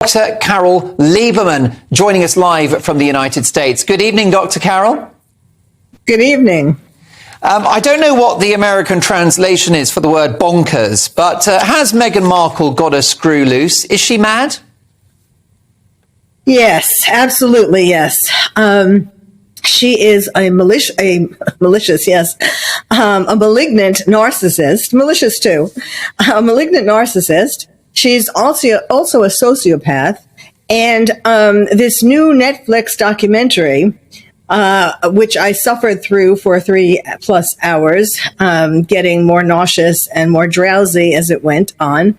Dr. Carole Lieberman joining us live from the United States. Good evening, Dr. Carole. Good evening. I don't know what the American translation is for the word bonkers, but has Meghan Markle got a screw loose? Is she mad? Yes, absolutely, yes. She is a malignant narcissist, malicious too, a malignant narcissist. She's also a sociopath. And this new Netflix documentary, which I suffered through for 3+ hours, getting more nauseous and more drowsy as it went on.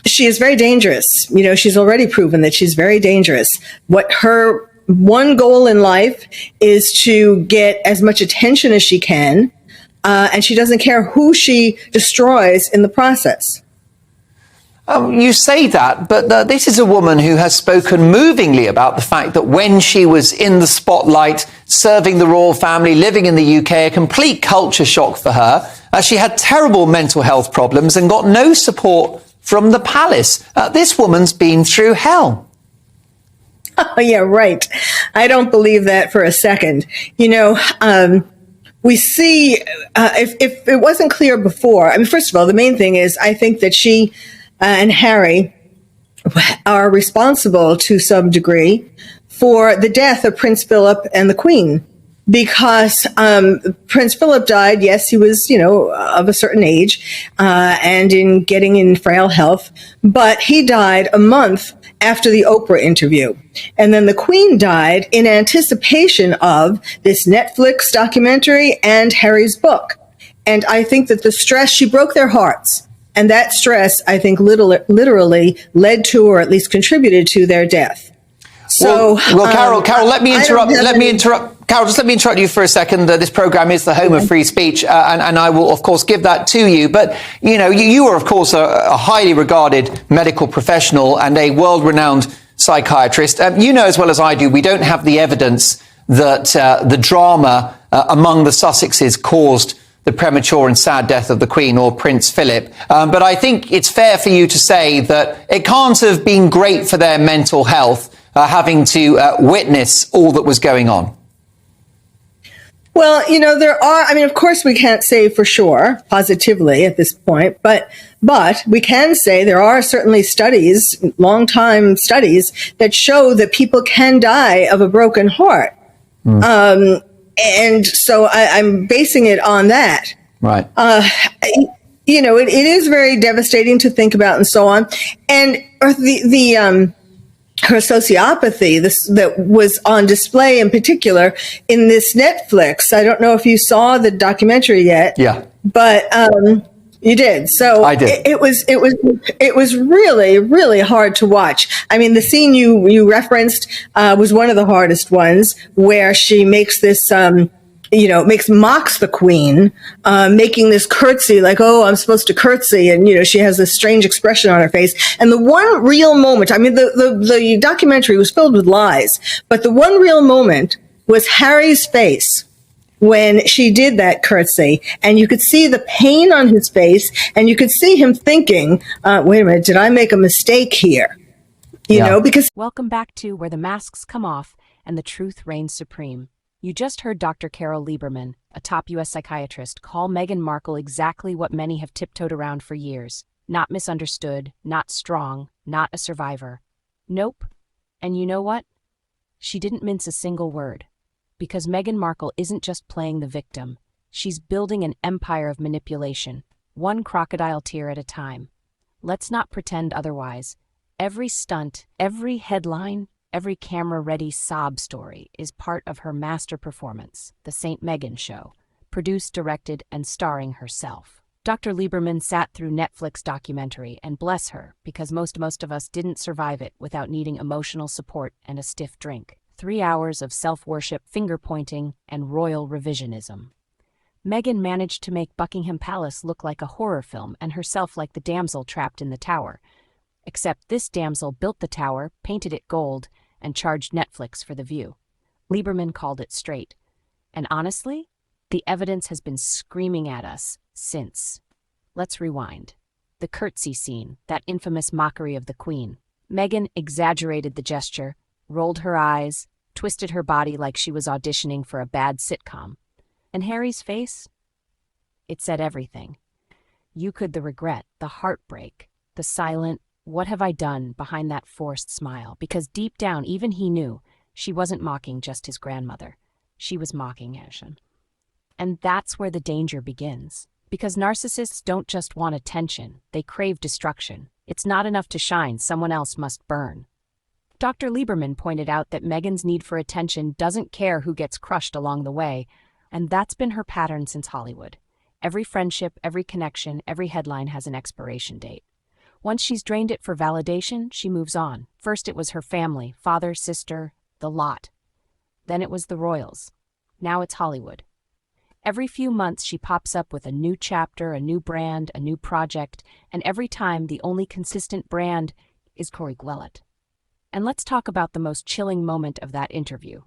She is very dangerous. You know, she's already proven that she's very dangerous. What her one goal in life is to get as much attention as she can, and she doesn't care who she destroys in the process. You say that, but this is a woman who has spoken movingly about the fact that when she was in the spotlight, serving the royal family, living in the UK, a complete culture shock for her. She had terrible mental health problems and got no support from the palace. This woman's been through hell. Oh, yeah, right. I don't believe that for a second. You know, we see, if it wasn't clear before, I mean, first of all, the main thing is I think that she and Harry are responsible to some degree for the death of Prince Philip and the Queen, because Prince Philip died. Yes, he was, you know, of a certain age and getting in frail health, but he died a month after the Oprah interview. And then the Queen died in anticipation of this Netflix documentary and Harry's book. And I think that the stress, she broke their hearts. And that stress, I think, literally led to, or at least contributed to, their death. So, Carole, let me interrupt. Carole, just let me interrupt you for a second. This program is the home of free speech, and I will, of course, give that to you. But, you know, you are, of course, a highly regarded medical professional and a world-renowned psychiatrist. You know as well as I do, we don't have the evidence that the drama among the Sussexes caused the premature and sad death of the Queen or Prince Philip. But I think it's fair for you to say that it can't have been great for their mental health having to witness all that was going on. Well, you know, there are, I mean, of course, we can't say for sure positively at this point, but we can say there are certainly studies, long-time studies, that show that people can die of a broken heart. And so I'm basing it on that. Right. You know, it is very devastating to think about and so on. And her sociopathy, that was on display in particular in this Netflix. I don't know if you saw the documentary yet. Yeah. But you did. So I did. It was really, really hard to watch. I mean, the scene you referenced was one of the hardest ones, where she makes this mocks the Queen, making this curtsy, like, oh, I'm supposed to curtsy. And, you know, she has this strange expression on her face. And the one real moment, I mean, the documentary was filled with lies, but the one real moment was Harry's face when she did that curtsy. And you could see the pain on his face, and you could see him thinking, wait a minute, did I make a mistake here? You know, because... Welcome back to Where the Masks Come Off and the Truth Reigns Supreme. You just heard Dr. Carole Lieberman, a top U.S. psychiatrist, call Meghan Markle exactly what many have tiptoed around for years. Not misunderstood, not strong, not a survivor. Nope. And you know what? She didn't mince a single word. Because Meghan Markle isn't just playing the victim. She's building an empire of manipulation, one crocodile tear at a time. Let's not pretend otherwise. Every stunt, every headline, every camera-ready sob story is part of her master performance, The St. Meghan Show, produced, directed, and starring herself. Dr. Lieberman sat through Netflix documentary, and bless her, because most of us didn't survive it without needing emotional support and a stiff drink. 3 hours of self-worship, finger-pointing, and royal revisionism. Meghan managed to make Buckingham Palace look like a horror film and herself like the damsel trapped in the tower. Except this damsel built the tower, painted it gold, and charged Netflix for the view. Lieberman called it straight. And honestly, the evidence has been screaming at us since. Let's rewind. The curtsy scene, that infamous mockery of the Queen. Meghan exaggerated the gesture, rolled her eyes, twisted her body like she was auditioning for a bad sitcom. And Harry's face? It said everything. You could the regret, the heartbreak, the silent, what have I done behind that forced smile, because deep down even he knew she wasn't mocking just his grandmother. She was mocking him. And that's where the danger begins. Because narcissists don't just want attention, they crave destruction. It's not enough to shine, someone else must burn. Dr. Lieberman pointed out that Meghan's need for attention doesn't care who gets crushed along the way, and that's been her pattern since Hollywood. Every friendship, every connection, every headline has an expiration date. Once she's drained it for validation, she moves on. First it was her family, father, sister, the lot. Then it was the royals. Now it's Hollywood. Every few months she pops up with a new chapter, a new brand, a new project, and every time the only consistent brand is Corey Gwellet. And let's talk about the most chilling moment of that interview.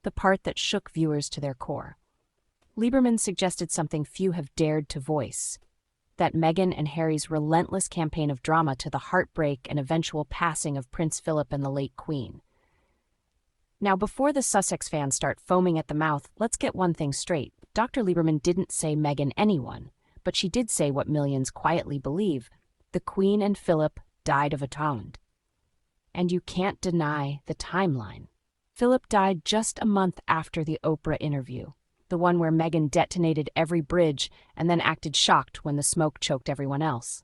The part that shook viewers to their core. Lieberman suggested something few have dared to voice. That Meghan and Harry's relentless campaign of drama to the heartbreak and eventual passing of Prince Philip and the late Queen. Now, before the Sussex fans start foaming at the mouth, let's get one thing straight. Dr. Lieberman didn't say Meghan anyone, but she did say what millions quietly believe. The Queen and Philip died of a wound. And you can't deny the timeline. Philip died just a month after the Oprah interview, the one where Meghan detonated every bridge and then acted shocked when the smoke choked everyone else.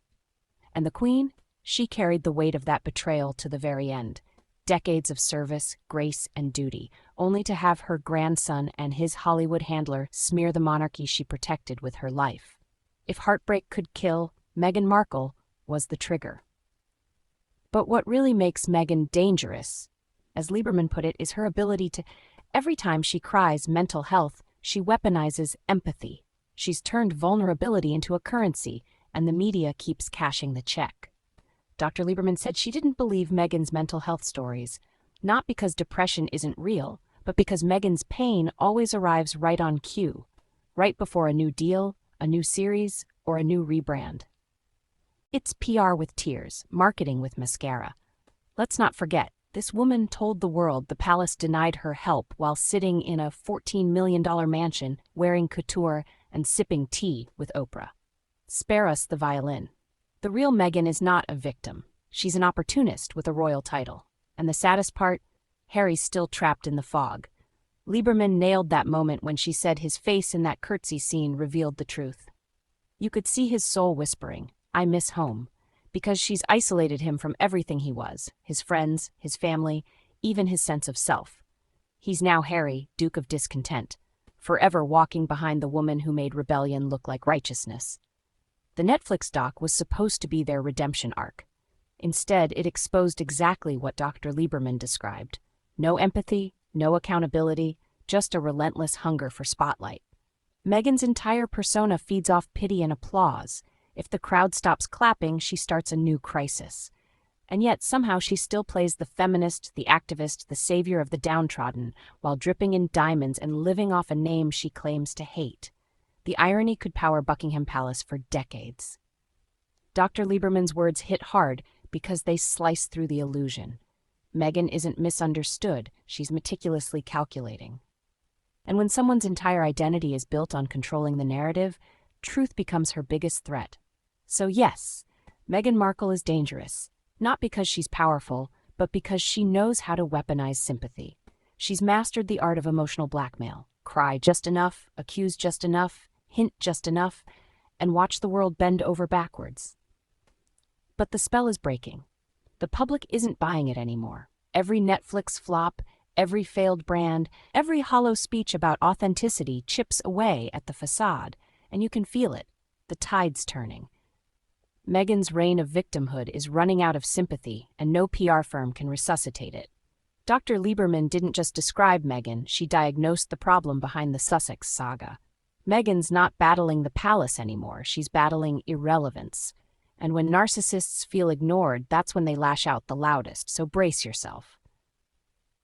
And the Queen? She carried the weight of that betrayal to the very end. Decades of service, grace, and duty, only to have her grandson and his Hollywood handler smear the monarchy she protected with her life. If heartbreak could kill, Meghan Markle was the trigger. But what really makes Meghan dangerous, as Lieberman put it, is her ability to, every time she cries mental health, she weaponizes empathy. She's turned vulnerability into a currency, and the media keeps cashing the check. Dr. Lieberman said she didn't believe Meghan's mental health stories, not because depression isn't real, but because Meghan's pain always arrives right on cue, right before a new deal, a new series, or a new rebrand. It's PR with tears, marketing with mascara. Let's not forget, this woman told the world the palace denied her help while sitting in a $14 million mansion, wearing couture and sipping tea with Oprah. Spare us the violin. The real Meghan is not a victim. She's an opportunist with a royal title. And the saddest part, Harry's still trapped in the fog. Lieberman nailed that moment when she said his face in that curtsy scene revealed the truth. You could see his soul whispering, "I miss home," because she's isolated him from everything he was, his friends, his family, even his sense of self. He's now Harry, Duke of Discontent, forever walking behind the woman who made rebellion look like righteousness. The Netflix doc was supposed to be their redemption arc. Instead, it exposed exactly what Dr. Lieberman described. No empathy, no accountability, just a relentless hunger for spotlight. Meghan's entire persona feeds off pity and applause. If the crowd stops clapping, she starts a new crisis. And yet, somehow, she still plays the feminist, the activist, the savior of the downtrodden, while dripping in diamonds and living off a name she claims to hate. The irony could power Buckingham Palace for decades. Dr. Lieberman's words hit hard because they slice through the illusion. Meghan isn't misunderstood, she's meticulously calculating. And when someone's entire identity is built on controlling the narrative, truth becomes her biggest threat. So yes, Meghan Markle is dangerous, not because she's powerful, but because she knows how to weaponize sympathy. She's mastered the art of emotional blackmail. Cry just enough, accuse just enough, hint just enough, and watch the world bend over backwards. But the spell is breaking. The public isn't buying it anymore. Every Netflix flop, every failed brand, every hollow speech about authenticity chips away at the facade, and you can feel it. The tide's turning. Meghan's reign of victimhood is running out of sympathy, and no PR firm can resuscitate it. Dr. Lieberman didn't just describe Meghan, she diagnosed the problem behind the Sussex saga. Meghan's not battling the palace anymore, she's battling irrelevance. And when narcissists feel ignored, that's when they lash out the loudest, so brace yourself.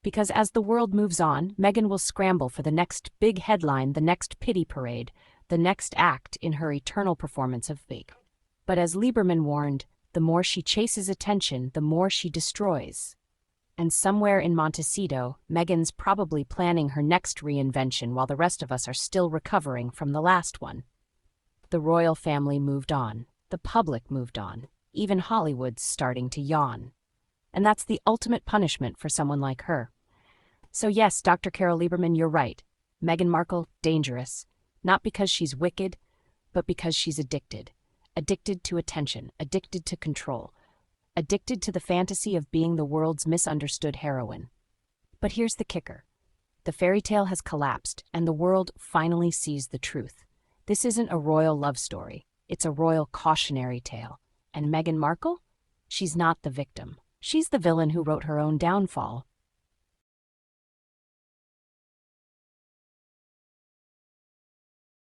Because as the world moves on, Meghan will scramble for the next big headline, the next pity parade, the next act in her eternal performance of fake. But as Lieberman warned, The more she chases attention, the more she destroys. And somewhere in Montecito, Meghan's probably planning her next reinvention while the rest of us are still recovering from the last one. The royal family moved on. The public moved on. Even Hollywood's starting to yawn. And that's the ultimate punishment for someone like her. So yes, Dr. Carole Lieberman, you're right. Meghan Markle, dangerous. Not because she's wicked, but because she's addicted. Addicted to attention, addicted to control, addicted to the fantasy of being the world's misunderstood heroine. But here's the kicker. The fairy tale has collapsed, and the world finally sees the truth. This isn't a royal love story. It's a royal cautionary tale. And Meghan Markle? She's not the victim. She's the villain who wrote her own downfall.